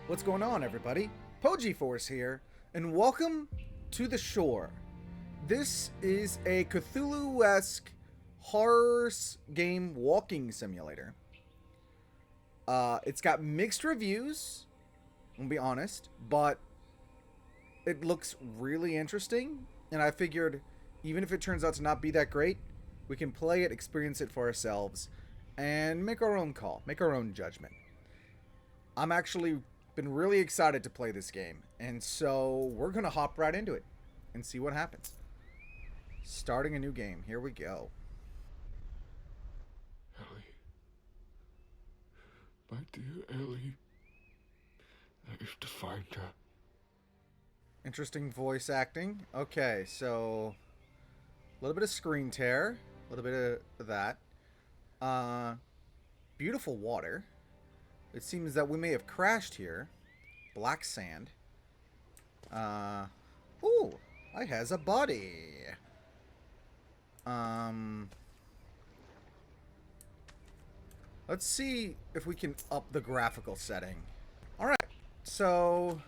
What's going on, everybody? Pogiforce here, and welcome to the shore. This is a Cthulhu-esque horror game walking simulator. It's got mixed reviews, I'll be honest, but it looks really interesting, and I figured even if it turns out to not be that great, we can play it, experience it for ourselves, and make our own call, make our own judgment. I'm actually been really excited to play this game, and so we're gonna hop right into it and see what happens. Starting a new game. Here we go. Ellie. My dear Ellie. I have to find her. Interesting voice acting. Okay, so a little bit of screen tear, a little bit of that. Beautiful water. It seems that we may have crashed here. Black sand. Ooh, I has a body. Let's see if we can up the graphical setting. All right, so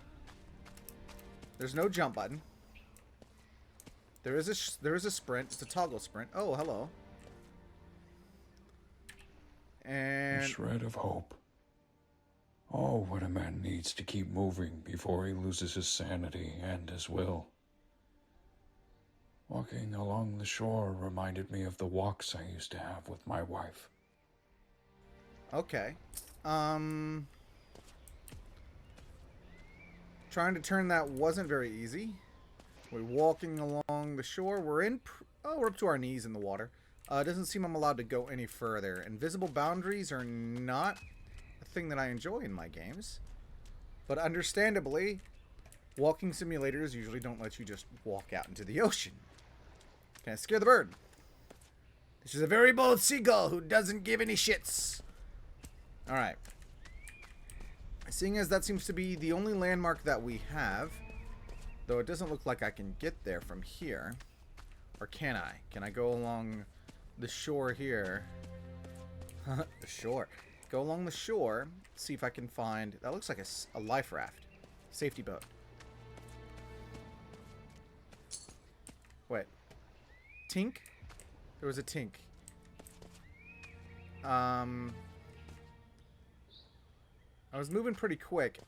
there's no jump button. There is a sprint. It's a toggle sprint. Oh, hello. And A shred of hope. Oh, what a man needs to keep moving before he loses his sanity and his will. Walking along the shore reminded me of the walks I used to have with my wife. okay. Trying to turn that wasn't very easy. We're walking along the shore. We're up to our knees in the water. It doesn't seem I'm allowed to go any further. Invisible boundaries are not a thing that I enjoy in my games. But understandably, walking simulators usually don't let you just walk out into the ocean. Can I scare the bird? This is a very bold seagull who doesn't give any shits. Alright. Seeing as that seems to be the only landmark that we have, though it doesn't look like I can get there from here. Or can I? Can I go along the shore here? The shore. Go along the shore, see if I can find... That looks like a life raft. Safety boat. Wait. Tink? There was a tink. I was moving pretty quick.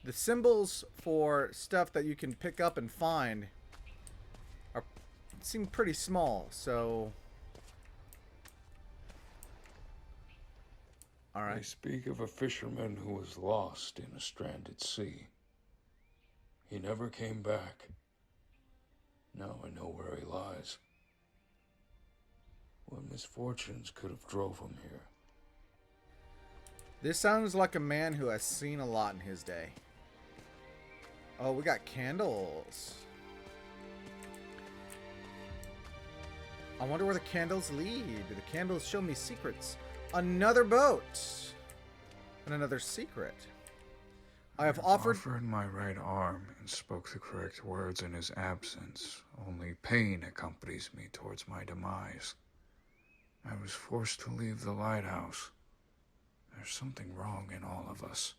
The symbols for stuff that you can pick up and find seem pretty small, so... Alright. They speak of a fisherman who was lost in a stranded sea. He never came back. Now I know where he lies. What misfortunes could have drove him here? This sounds like a man who has seen a lot in his day. Oh, we got candles. I wonder where the candles lead. Do the candles show me secrets? Another boat. And another secret. I have offered my right arm and spoke the correct words in his absence. Only pain accompanies me towards my demise. I was forced to leave the lighthouse. There's something wrong in all of us.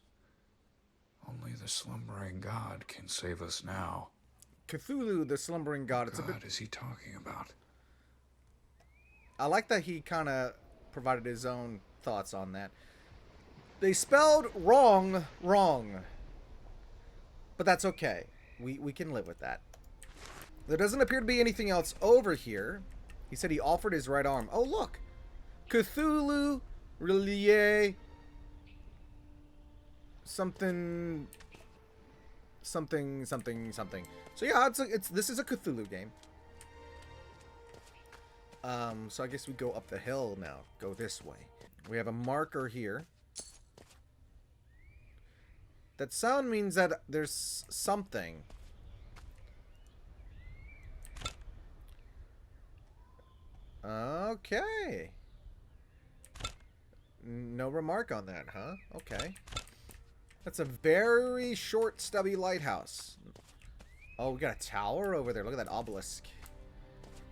Only the slumbering god can save us now. Cthulhu, the slumbering god. It's What a god bit... is he talking about? I like that he kind of provided his own thoughts on that. They spelled wrong. But that's okay. We can live with that. There doesn't appear to be anything else over here. He said he offered his right arm. Oh, look. Cthulhu, Relie, something. So yeah, this is a Cthulhu game. So I guess we go up the hill now. Go this way. We have a marker here. That sound means that there's something. Okay. No remark on that, huh? Okay. That's a very short, stubby lighthouse. Oh, we got a tower over there. Look at that obelisk.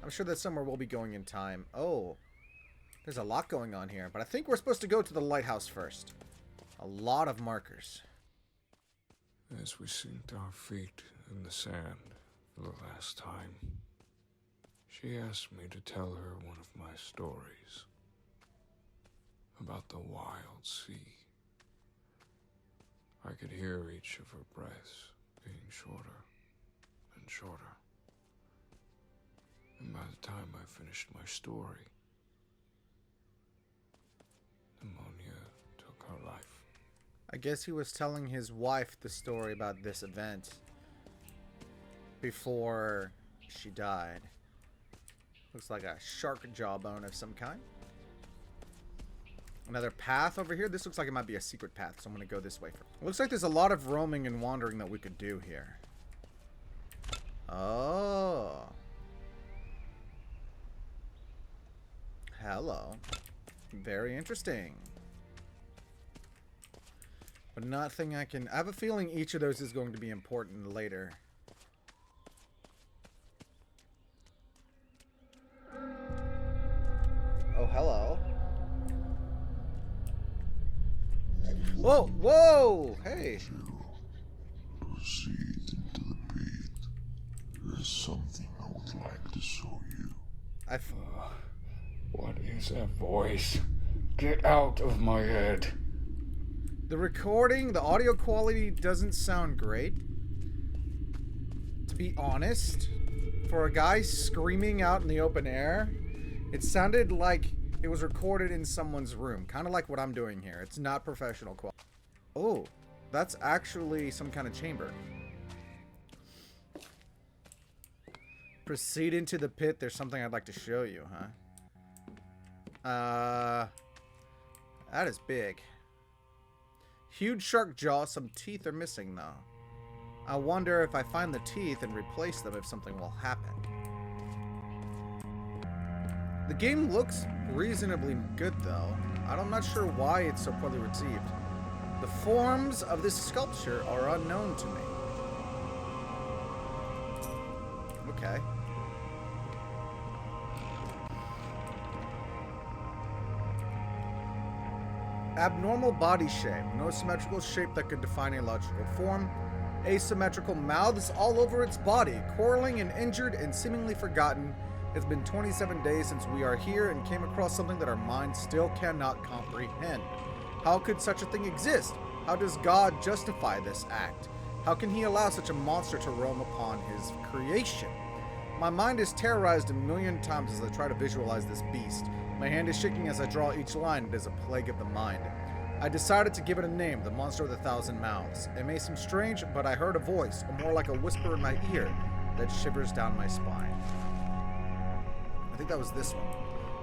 I'm sure that's somewhere we'll be going in time. Oh. There's a lot going on here. But I think we're supposed to go to the lighthouse first. A lot of markers. as we synced our feet in the sand for the last time, she asked me to tell her one of my stories about the wild sea. I could hear each of her breaths being shorter and shorter. And by the time I finished my story, pneumonia took her life. I guess he was telling his wife the story about this event before she died. Looks like a shark jawbone of some kind. Another path over here. This looks like it might be a secret path, so I'm going to go this way first. Looks like there's a lot of roaming and wandering that we could do here. Oh. Hello. Very interesting. But nothing I can... I have a feeling each of those is going to be important later. Oh, hello. Whoa, whoa, hey. Proceed into the pit. There's something I would like to show you. What is that voice? Get out of my head. The recording, the audio quality doesn't sound great. To be honest, for a guy screaming out in the open air, it sounded like it was recorded in someone's room. Kind of like what I'm doing here. It's not professional quality. Oh, that's actually some kind of chamber. Proceed into the pit. There's something I'd like to show you, huh? That is big. Huge shark jaw. Some teeth are missing, though. I wonder if I find the teeth and replace them if something will happen. The game looks reasonably good, though. I'm not sure why it's so poorly received. The forms of this sculpture are unknown to me. Okay. Abnormal body shape. No symmetrical shape that could define a logical form. Asymmetrical mouths all over its body. Quarreling and injured and seemingly forgotten. It's been 27 days since we are here and came across something that our minds still cannot comprehend. How could such a thing exist? How does God justify this act? How can he allow such a monster to roam upon his creation? My mind is terrorized a million times as I try to visualize this beast. My hand is shaking as I draw each line. It is a plague of the mind. I decided to give it a name, the Monster with 1,000 Mouths. It may seem strange, but I heard a voice, or more like a whisper in my ear, that shivers down my spine. I think that was this one.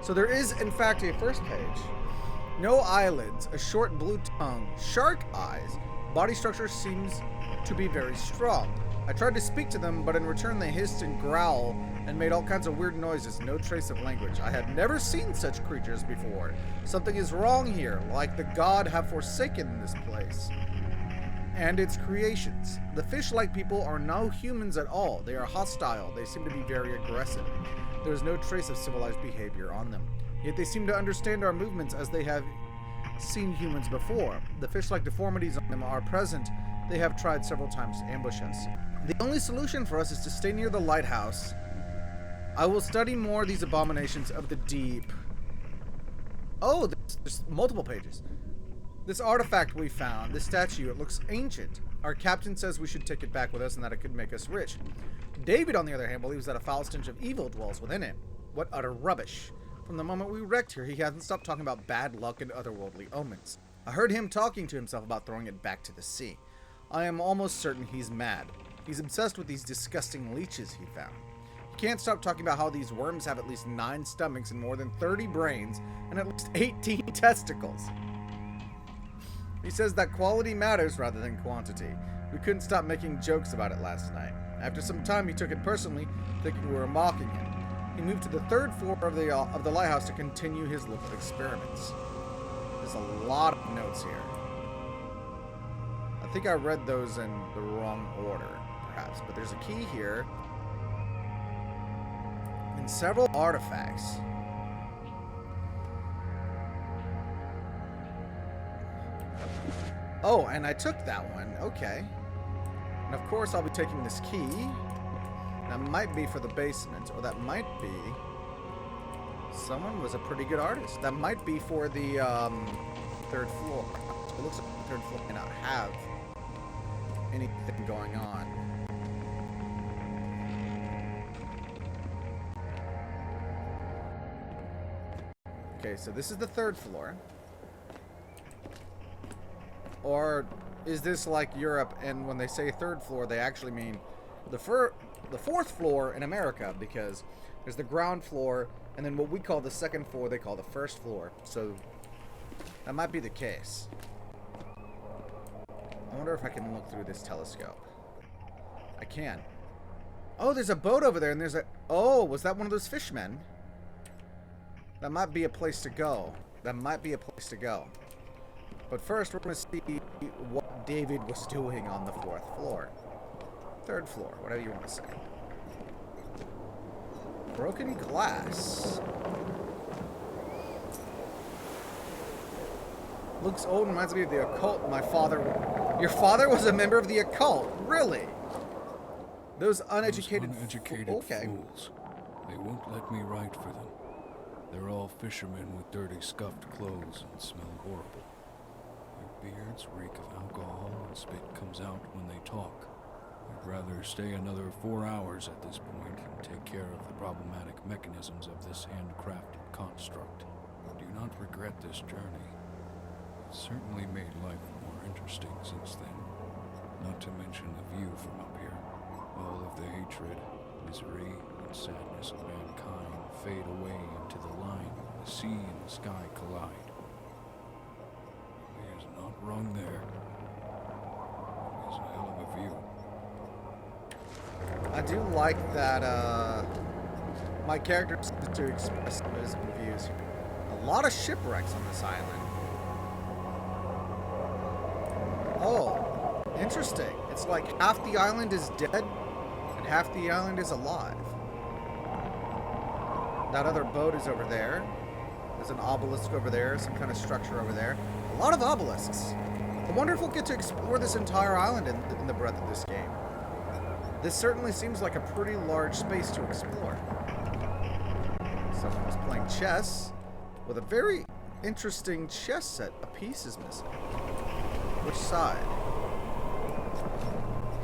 So there is, in fact, a first page. No eyelids, a short blue tongue, shark eyes. Body structure seems to be very strong. I tried to speak to them, but in return they hissed and growled and made all kinds of weird noises, no trace of language. I had never seen such creatures before. Something is wrong here, like the god have forsaken this place and its creations. The fish-like people are no humans at all. They are hostile. They seem to be very aggressive. There is no trace of civilized behavior on them. Yet they seem to understand our movements as they have seen humans before. The fish-like deformities on them are present. They have tried several times to ambush us. The only solution for us is to stay near the lighthouse. I will study more of these abominations of the deep. Oh, there's multiple pages. This artifact we found, this statue, it looks ancient. Our captain says we should take it back with us and that it could make us rich. David, on the other hand, believes that a foul stench of evil dwells within it. What utter rubbish. From the moment we wrecked here, he hasn't stopped talking about bad luck and otherworldly omens. I heard him talking to himself about throwing it back to the sea. I am almost certain he's mad. He's obsessed with these disgusting leeches he found. He can't stop talking about how these worms have at least 9 stomachs and more than 30 brains and at least 18 testicles. He says that quality matters rather than quantity. We couldn't stop making jokes about it last night. After some time, he took it personally, thinking we were mocking him. He moved to the 3rd floor of the lighthouse to continue his little experiments. There's a lot of notes here. I think I read those in the wrong order, perhaps, but there's a key here and several artifacts. Oh, and I took that one. Okay. And of course, I'll be taking this key. That might be for the basement, or that might be... Someone was a pretty good artist. That might be for the third floor. It looks like the third floor may not have anything going on. Okay, so this is the third floor. Or is this like Europe, and when they say third floor, they actually mean the fourth floor in America, because there's the ground floor, and then what we call the second floor, they call the first floor. So that might be the case. I wonder if I can look through this telescope. I can. Oh, there's a boat over there, and there's a... Oh, was that one of those fishmen? That might be a place to go. That might be a place to go. But first, we're going to see what David was doing on the fourth floor. Third floor, whatever you want to say. Broken glass. Looks old and reminds me of the occult. My father... Your father was a member of the occult? Really? Those uneducated okay. Fools. They won't let me write for them. They're all fishermen with dirty, scuffed clothes and smell horrible. Their beards reek of alcohol and spit comes out when they talk. I'd rather stay another 4 hours at this point and take care of the problematic mechanisms of this handcrafted construct. I do not regret this journey. It's certainly made life more interesting since then. Not to mention the view from up here. All of the hatred, misery, and sadness of mankind fade away into the line where the sea and the sky collide. He is not wrong there. It is a hell of a view. I do like that my character seems to express his views here. A lot of shipwrecks on this island. Oh, interesting. It's like half the island is dead and half the island is alive. That other boat is over there. There's an obelisk over there, some kind of structure over there. A lot of obelisks. I wonder if we'll get to explore this entire island in the breadth of this game. This certainly seems like a pretty large space to explore. Someone was playing chess with a very interesting chess set. A piece is missing. Which side?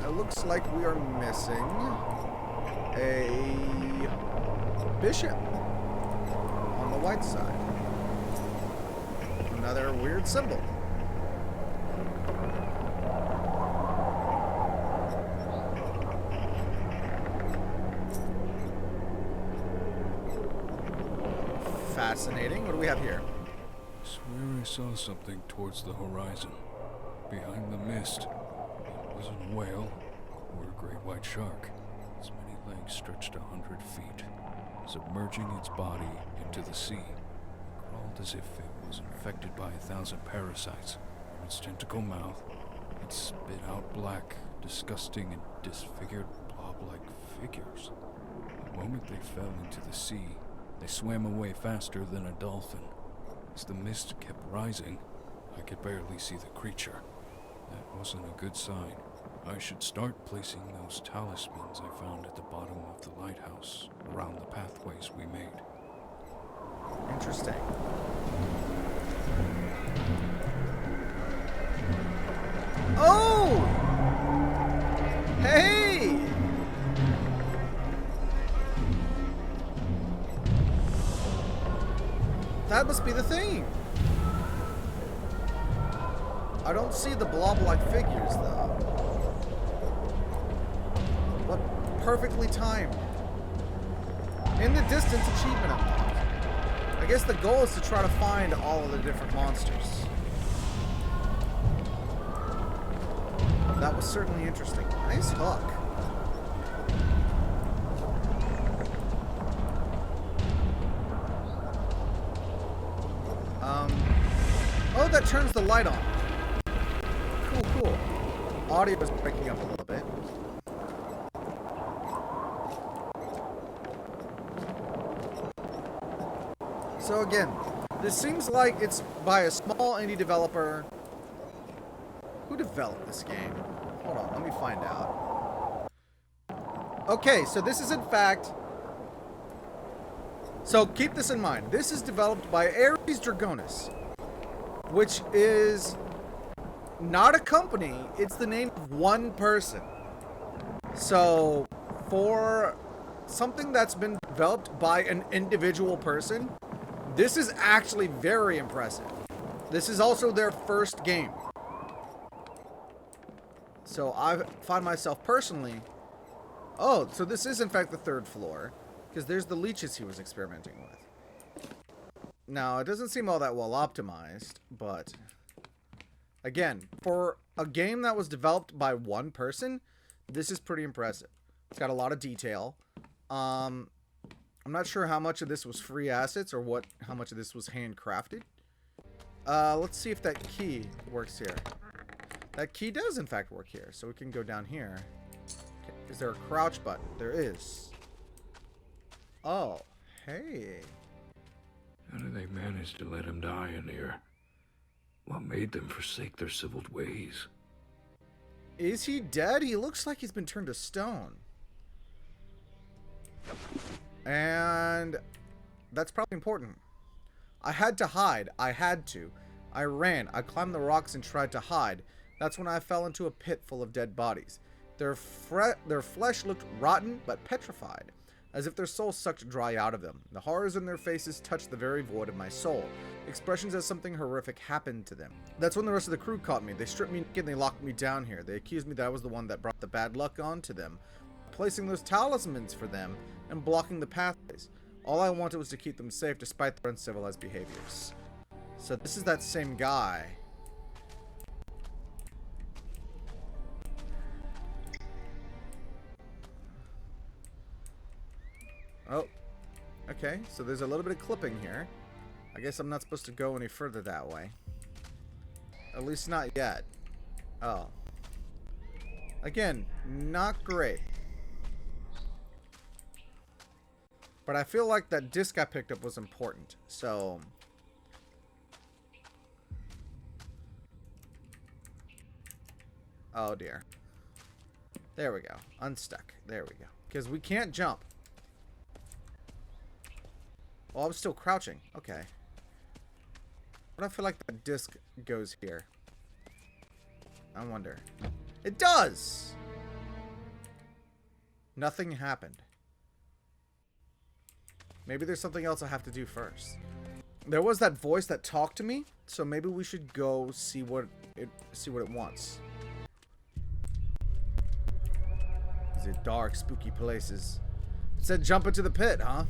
It looks like we are missing a bishop on the white side. Another weird symbol. Fascinating. What do we have here? I swear I saw something towards the horizon. Behind the mist. It wasn't a whale or a great white shark. Its many legs stretched 100 feet, submerging its body into the sea. It crawled as if it was infected by 1,000 parasites. From its tentacle mouth, it spit out black, disgusting, and disfigured blob-like figures. The moment they fell into the sea, they swam away faster than a dolphin. As the mist kept rising, I could barely see the creature. That wasn't a good sign. I should start placing those talismans I found at the bottom of the lighthouse around the pathways we made. Interesting. Oh! Hey! That must be the thing. I don't see the blob-like figures, though. What perfectly timed. In the distance, achievement unlocked. I guess the goal is to try to find all of the different monsters. That was certainly interesting. Nice hook. Oh, that turns the light on. Cool. Audio is breaking up a little bit. So again, this seems like it's by a small indie developer. Who developed this game? Hold on, let me find out. Okay, so this is in fact... So keep this in mind. This is developed by Ares Dragonis, which is not a company. It's the name of one person. So for something that's been developed by an individual person, this is actually very impressive. This is also their first game. So I find myself personally... Oh, so this is in fact the 3rd floor. Because there's the leeches he was experimenting with. Now, it doesn't seem all that well optimized, but... Again, for a game that was developed by one person, this is pretty impressive. It's got a lot of detail. I'm not sure how much of this was free assets or how much of this was handcrafted. Let's see if that key works here. That key does, in fact, work here. So we can go down here. Okay. Is there a crouch button? There is. Oh, hey. How did they manage to let him die in here? What made them forsake their civiled ways? Is he dead? He looks like he's been turned to stone. And that's probably important. I had to hide. I had to. I ran. I climbed the rocks and tried to hide. That's when I fell into a pit full of dead bodies. Their flesh looked rotten but petrified, as if their soul sucked dry out of them. The horrors in their faces touched the very void of my soul. Expressions as something horrific happened to them. That's when the rest of the crew caught me. They stripped me naked and they locked me down here. They accused me that I was the one that brought the bad luck onto them, placing those talismans for them and blocking the pathways. All I wanted was to keep them safe despite their uncivilized behaviors. So this is that same guy. Oh, okay, so there's a little bit of clipping here. I guess I'm not supposed to go any further that way. At least not yet. Oh. Again, not great. But I feel like that disc I picked up was important, so... Oh dear. There we go. Unstuck. There we go. Because we can't jump. Oh, I'm still crouching. Okay. But I feel like that disc goes here. I wonder. It does! Nothing happened. Maybe there's something else I have to do first. There was that voice that talked to me, so maybe we should go see what it wants. These are dark, spooky places. It said jump into the pit, huh?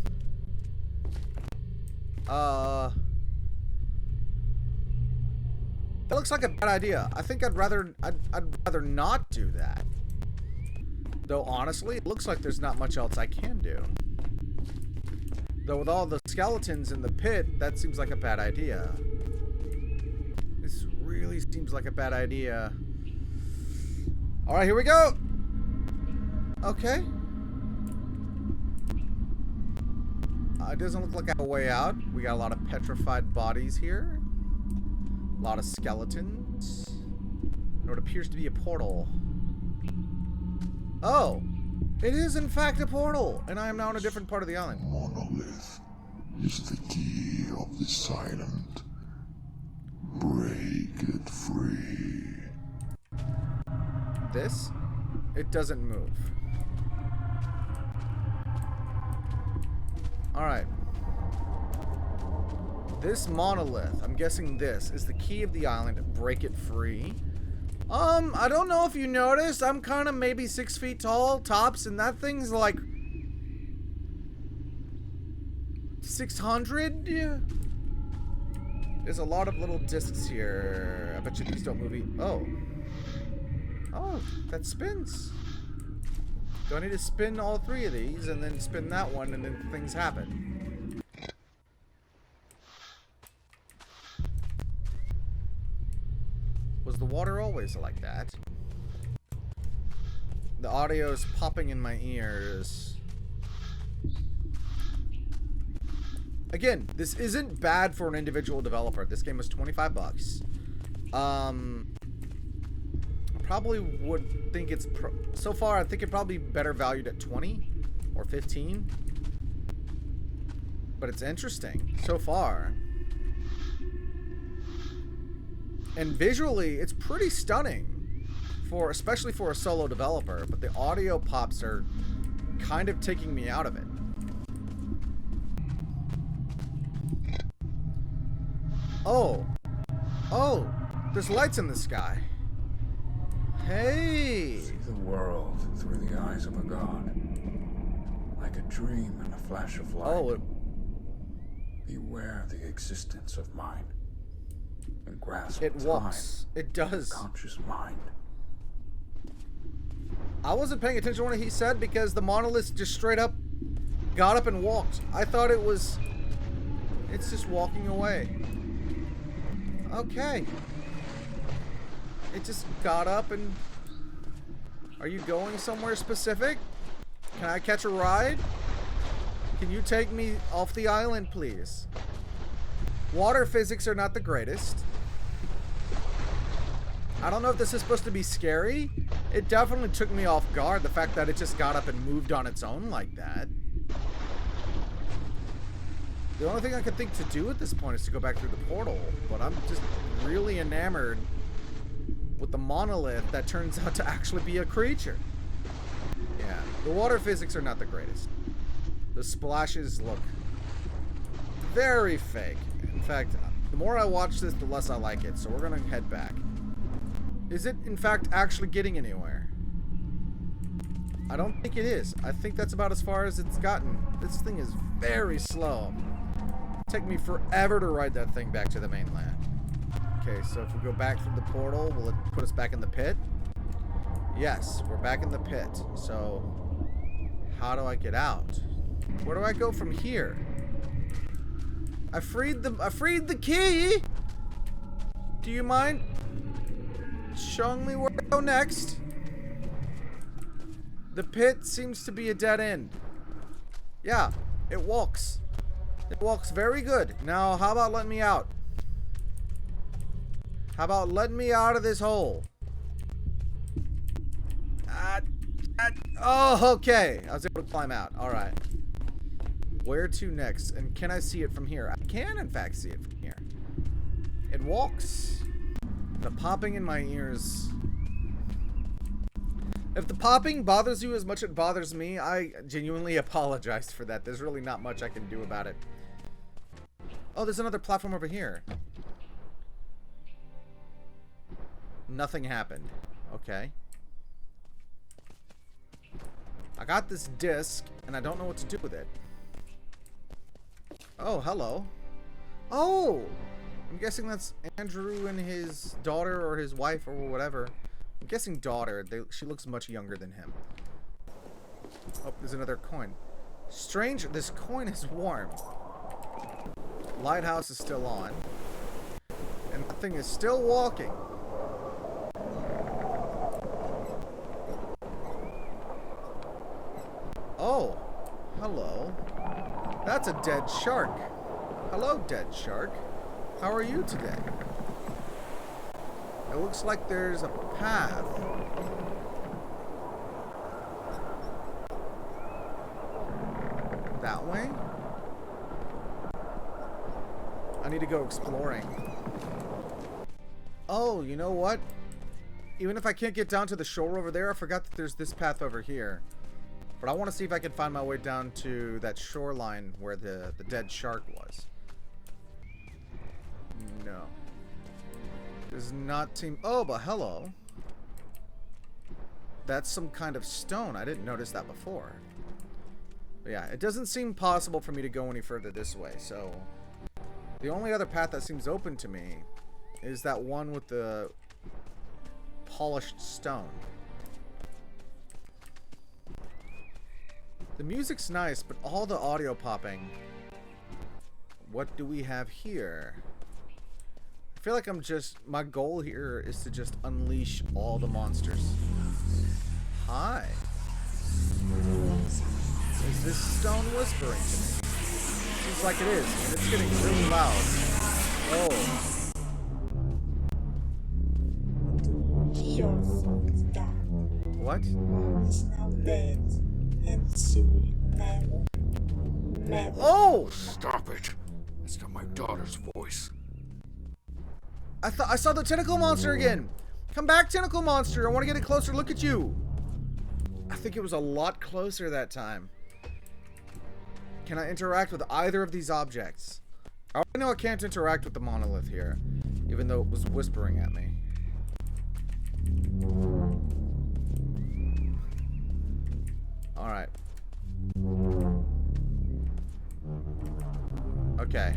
That looks like a bad idea. I think I'd rather not do that. Though honestly, it looks like there's not much else I can do. Though with all the skeletons in the pit, that seems like a bad idea. This really seems like a bad idea. Alright, here we go! Okay. It doesn't look like I have a way out. We got a lot of petrified bodies here. A lot of skeletons. And what appears to be a portal. Oh! It is in fact a portal! And I am now in a different part of the island. Monolith is the key of this island. Break it free. This? It doesn't move. Alright. This monolith, I'm guessing this, is the key of the island. Break it free. I don't know if you noticed, I'm kind of maybe 6 feet tall, tops, and that thing's like 600? Yeah. There's a lot of little discs here. I bet you these don't move. Oh. Oh, that spins. Do I need to spin all 3 of these and then spin that one and then things happen? Was the water always like that? The audio is popping in my ears. Again, this isn't bad for an individual developer. This game was $25. probably would think it's... so far, I think it probably better valued at 20 or 15. But it's interesting so far. And visually, it's pretty stunning, especially for a solo developer. But the audio pops are kind of taking me out of it. Oh, there's lights in the sky. Hey! See the world through the eyes of a god, like a dream and a flash of light. Oh, beware the existence of mind, and grasp it time, walks. It does. conscious mind. I wasn't paying attention to what he said because the monolith just straight up got up and walked. I thought it was... it's just walking away. Okay. It just got up and... are you going somewhere specific? Can I catch a ride? Can you take me off the island, please? Water physics are not the greatest. I don't know if this is supposed to be scary. It definitely took me off guard, the fact that it just got up and moved on its own like that. The only thing I could think to do at this point is to go back through the portal, but I'm just really enamored with the monolith that turns out to actually be a creature. Yeah, the water physics are not the greatest. The splashes look very fake. In fact, the more I watch this, the less I like it, so we're gonna head back. Is it, in fact, actually getting anywhere? I don't think it is. I think that's about as far as it's gotten. This thing is very slow. It'll take me forever to ride that thing back to the mainland. Okay, so if we go back through the portal, will it put us back in the pit? Yes, we're back in the pit. So, how do I get out? Where do I go from here? I freed the key! Do you mind showing me where to go next? The pit seems to be a dead end. Yeah, it walks. It walks very good. Now, how about letting me out? How about letting me out of this hole? Oh, okay. I was able to climb out. All right. Where to next? And can I see it from here? I can, in fact, see it from here. It walks. The popping in my ears. If the popping bothers you as much as it bothers me, I genuinely apologize for that. There's really not much I can do about it. Oh, there's another platform over here. Nothing happened. Okay. I got this disc, and I don't know what to do with it. Oh, hello. Oh! I'm guessing that's Andrew and his daughter or his wife or whatever. I'm guessing daughter. She looks much younger than him. Oh, there's another coin. Strange, this coin is warm. Lighthouse is still on. And the thing is still walking. Oh, hello. That's a dead shark. Hello, dead shark. How are you today? It looks like there's a path. That way? I need to go exploring. Oh, you know what? Even if I can't get down to the shore over there, I forgot that there's this path over here. But I want to see if I can find my way down to that shoreline where the dead shark was. No. Does not seem... Oh, but hello. That's some kind of stone. I didn't notice that before. But yeah, it doesn't seem possible for me to go any further this way, so... The only other path that seems open to me is that one with the polished stone. The music's nice, but all the audio popping. What do we have here? I feel like my goal here is to just unleash all the monsters. Hi. Is this stone whispering to me? Seems like it is, and it's getting really loud. Oh. Chaos What? Is now dead, and she will never. Oh! Stop it. That's not my daughter's voice. I saw the tentacle monster again. Come back, tentacle monster. I want to get a closer look at you. I think it was a lot closer that time. Can I interact with either of these objects? I already know I can't interact with the monolith here, even though it was whispering at me. Alright. Okay.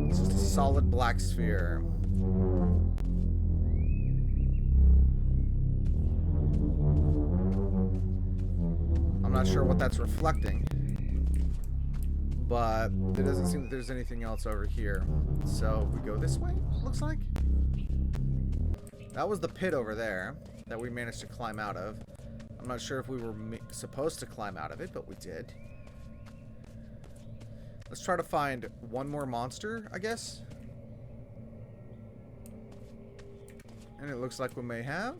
It's just a solid black sphere. I'm not sure what that's reflecting, but it doesn't seem that there's anything else over here. So we go this way, looks like. That was the pit over there that we managed to climb out of. I'm not sure if we were supposed to climb out of it, but we did. Let's try to find one more monster, I guess. And it looks like we may have.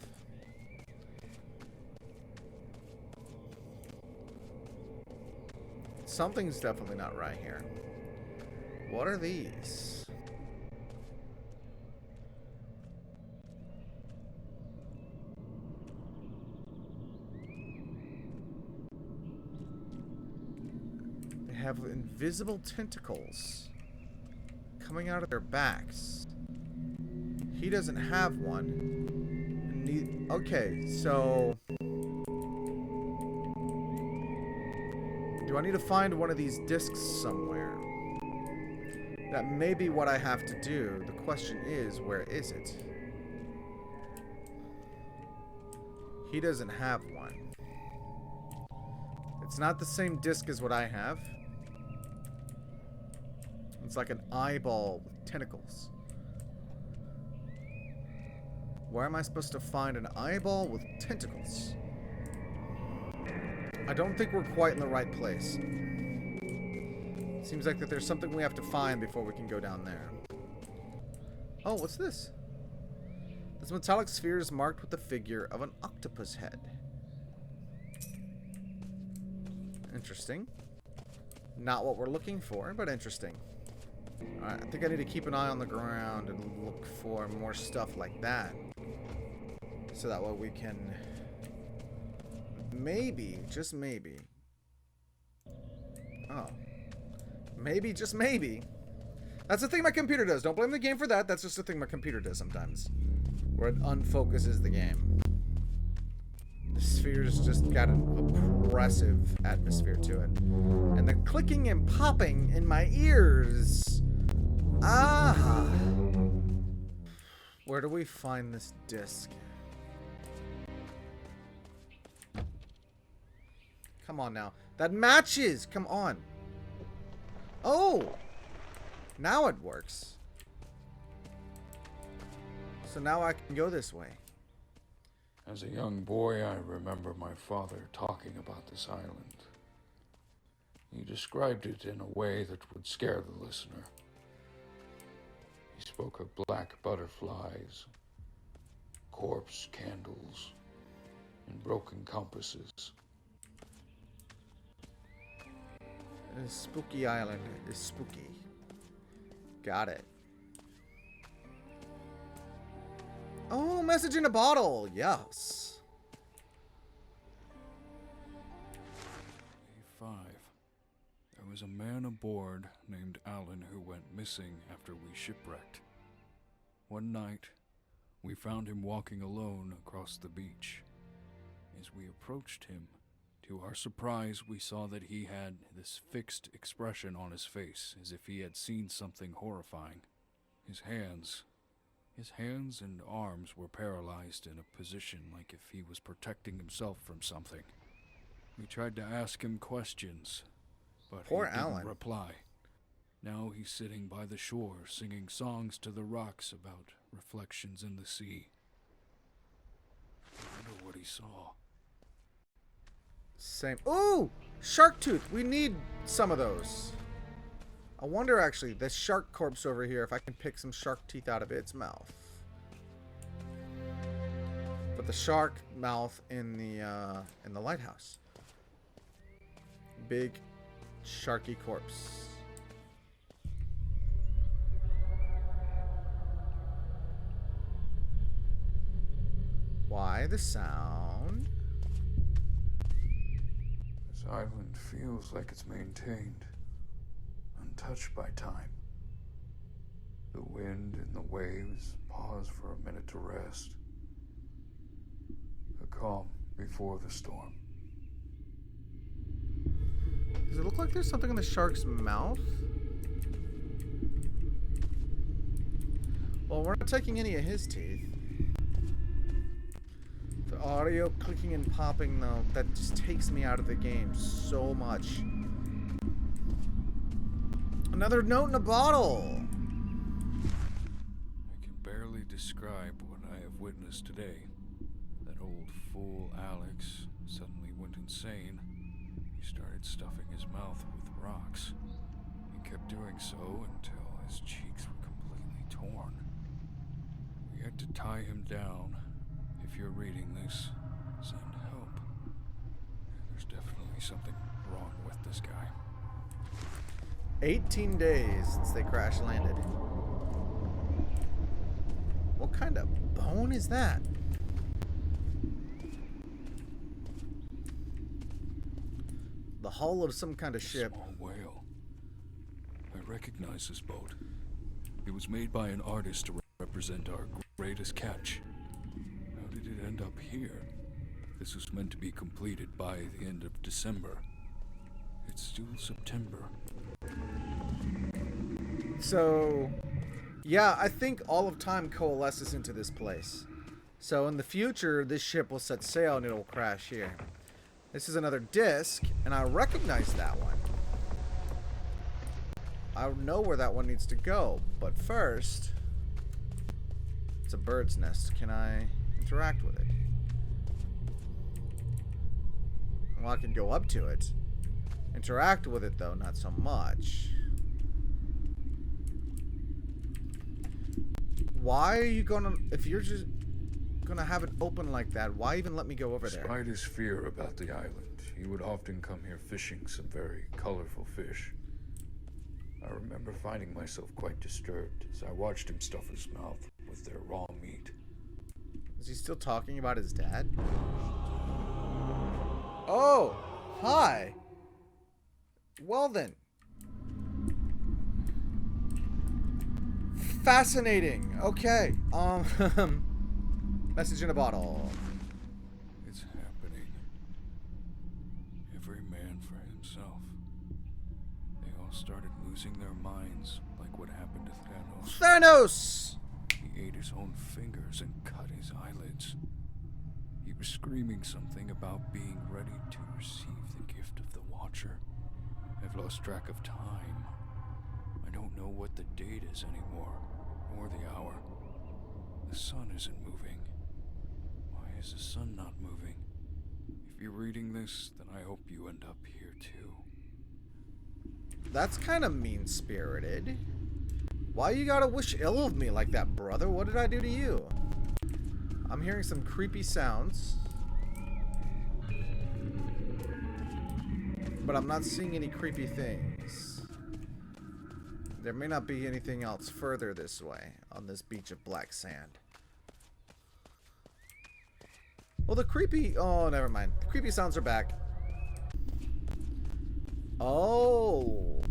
Something's definitely not right here. What are these? They have invisible tentacles coming out of their backs. He doesn't have one. Okay, so... do I need to find one of these discs somewhere? That may be what I have to do. The question is, where is it? He doesn't have one. It's not the same disc as what I have. It's like an eyeball with tentacles. Where am I supposed to find an eyeball with tentacles? I don't think we're quite in the right place. Seems like that there's something we have to find before we can go down there. Oh, what's this? This metallic sphere is marked with the figure of an octopus head. Interesting. Not what we're looking for, but interesting. Alright, I think I need to keep an eye on the ground and look for more stuff like that. So that way we can... maybe, just maybe. Oh. Maybe, just maybe. That's the thing my computer does. Don't blame the game for that. That's just the thing my computer does sometimes. Where it unfocuses the game. The sphere's just got an oppressive atmosphere to it. And the clicking and popping in my ears. Ah. Where do we find this disc? Come on now. That matches! Come on. Oh! Now it works. So now I can go this way. As a young boy, I remember my father talking about this island. He described it in a way that would scare the listener. He spoke of black butterflies, corpse candles, and broken compasses. This spooky island is spooky. Got it. Oh, message in a bottle. Yes. A5. There was a man aboard named Alan who went missing after we shipwrecked. One night, we found him walking alone across the beach. As we approached him, to our surprise, we saw that he had this fixed expression on his face, as if he had seen something horrifying. His hands and arms were paralyzed in a position like if he was protecting himself from something. We tried to ask him questions, but Poor he didn't Alan. reply. Now he's sitting by the shore, singing songs to the rocks about reflections in the sea. I wonder what he saw. Same. Ooh! Shark tooth. We need some of those. I wonder, actually, this shark corpse over here, if I can pick some shark teeth out of its mouth. But the shark mouth in the lighthouse. Big sharky corpse. Why the sound? This island feels like it's maintained, untouched by time. The wind and the waves pause for a minute to rest. The calm before the storm. Does it look like there's something in the shark's mouth? Well, we're not taking any of his teeth. The audio clicking and popping, though, that just takes me out of the game so much. Another note in a bottle! I can barely describe what I have witnessed today. That old fool Alex suddenly went insane. He started stuffing his mouth with rocks. He kept doing so until his cheeks were completely torn. We had to tie him down. If you're reading this, send help. There's definitely something wrong with this guy. 18 days since they crash landed. What kind of bone is that? The hull of some kind of ship. Small whale. I recognize this boat. It was made by an artist to represent our greatest catch. How did it end up here? This was meant to be completed by the end of December. It's still September. So, yeah, I think all of time coalesces into this place. So in the future, this ship will set sail and it'll crash here. This is another disc, and I recognize that one. I know where that one needs to go, but first, it's a bird's nest. Can I interact with it? Well, I can go up to it. Interact with it, though, not so much. Why are you gonna, if you're just gonna have it open like that, why even let me go over there? Despite his fear about the island, he would often come here fishing some very colorful fish. I remember finding myself quite disturbed as I watched him stuff his mouth with their raw meat. Is he still talking about his dad? Oh, hi. Well then. Fascinating. Okay. Message in a bottle. It's happening. Every man for himself. They all started losing their minds, like what happened to Thanos. Thanos! He ate his own fingers and cut his eyelids. He was screaming something about being ready to receive the gift of the Watcher. I've lost track of time. I don't know what the date is anymore, or the hour. The sun isn't moving. Why is the sun not moving? If you're reading this, then I hope you end up here too. That's kind of mean-spirited. Why you gotta wish ill of me like that, brother? What did I do to you? I'm hearing some creepy sounds. But I'm not seeing any creepy things. There may not be anything else further this way on this beach of black sand. Well, the creepy... Oh, never mind. The creepy sounds are back. Oh.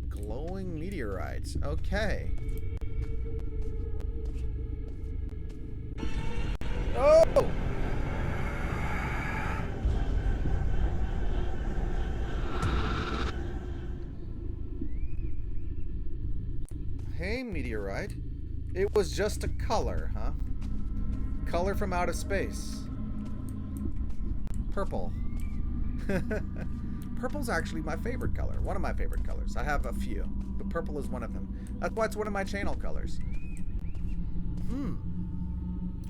Glowing meteorites. Okay. Oh! Hey, meteorite. It was just a color, huh? Color from outer space. Purple. Purple's actually my favorite color. One of my favorite colors. I have a few, but purple is one of them. That's why it's one of my channel colors.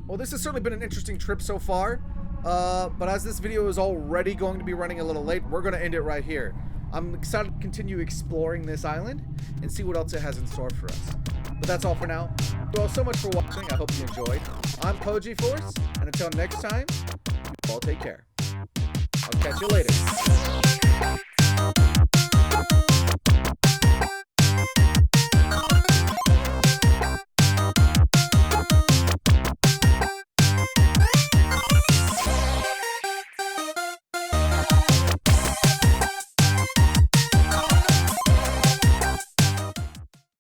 Well, this has certainly been an interesting trip so far. But as this video is already going to be running a little late, we're going to end it right here. I'm excited to continue exploring this island and see what else it has in store for us. But that's all for now. Thank you all so much for watching. I hope you enjoyed. I'm Pogiforce, and until next time, you all take care. I'll catch you later.